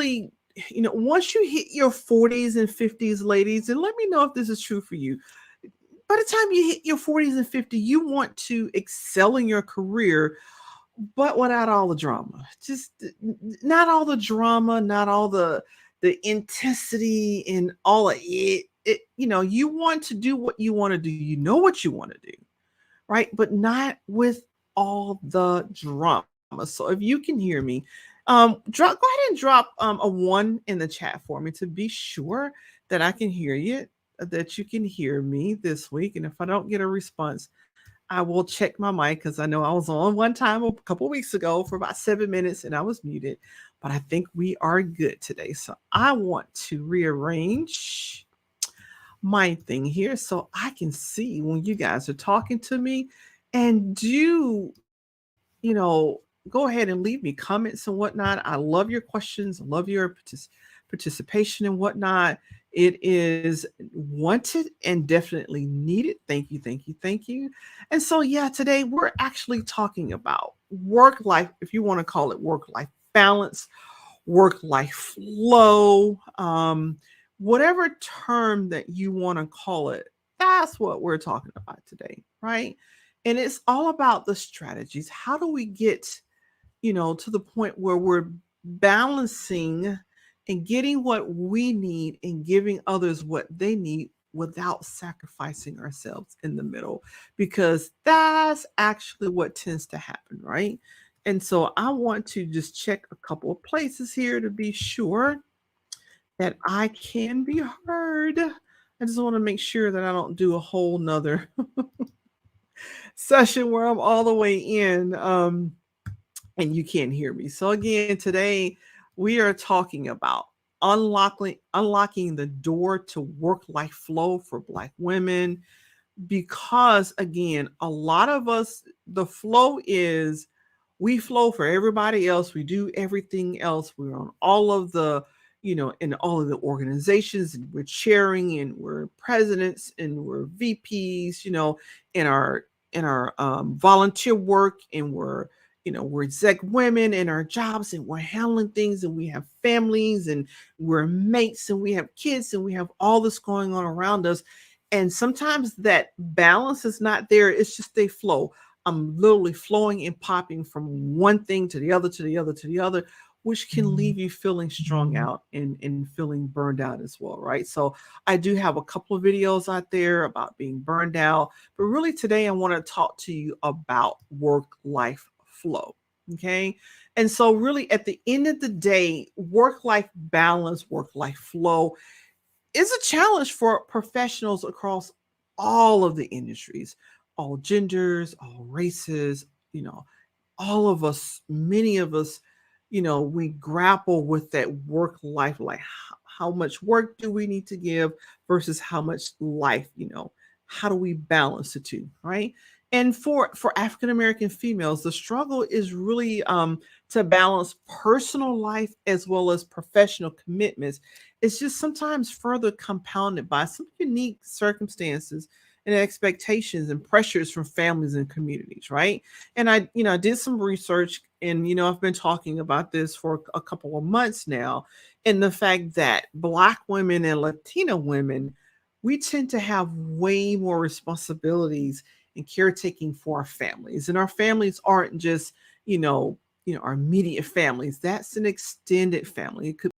really, once you hit your 40s and 50s, ladies, and let me know if this is true for you. By the time you hit your 40s and 50, you want to excel in your career, but without all the drama. Just not all the drama, not all the intensity and all of it. You want to do what you want to do. You know what you want to do, right? But not with all the drama. So if you can hear me, go ahead and drop a one in the chat for me to be sure that I can hear you, that you can hear me this week. And if I don't get a response, I will check my mic because I know I was on one time a couple weeks ago for about 7 minutes and I was muted. But I think we are good today. So I want to rearrange my thing here so I can see when you guys are talking to me, and you know, go ahead and leave me comments and whatnot. I love your questions, love your participation and whatnot. It is wanted and definitely needed. Thank you, thank you, thank you. And so, yeah, today we're actually talking about work life, if you want to call it work life balance, work life flow, whatever term that you want to call it. That's what we're talking about today, right? And it's all about the strategies. How do we get, to the point where we're balancing and getting what we need and giving others what they need without sacrificing ourselves in the middle, because that's actually what tends to happen, right? And so I want to just check a couple of places here to be sure that I can be heard. I just want to make sure that I don't do a whole nother session where I'm all the way in. And you can't hear me. So again, today we are talking about unlocking the door to work life flow for Black women, because again, a lot of us, the flow is we flow for everybody else. We do everything else. We're on all of the, in all of the organizations, and we're chairing and we're presidents and we're VPs, in our volunteer work, and we're exec women in our jobs, and we're handling things, and we have families, and we're mates, and we have kids, and we have all this going on around us. And sometimes that balance is not there. It's just they flow. I'm literally flowing and popping from one thing to the other, to the other, to the other, which can leave you feeling strung out and feeling burned out as well, right? So I do have a couple of videos out there about being burned out, but really today I want to talk to you about work-life flow, okay? And so really at the end of the day, work-life balance, work-life flow is a challenge for professionals across all of the industries, all genders, all races, all of us, many of us, we grapple with that work life, like how much work do we need to give versus how much life, how do we balance the two, right? And for African American females, the struggle is really to balance personal life as well as professional commitments. It's just sometimes further compounded by some unique circumstances and expectations and pressures from families and communities, right? And I did some research, and I've been talking about this for a couple of months now, and the fact that Black women and Latina women, we tend to have way more responsibilities and caretaking for our families. And our families aren't just, our immediate families. That's an extended family. It could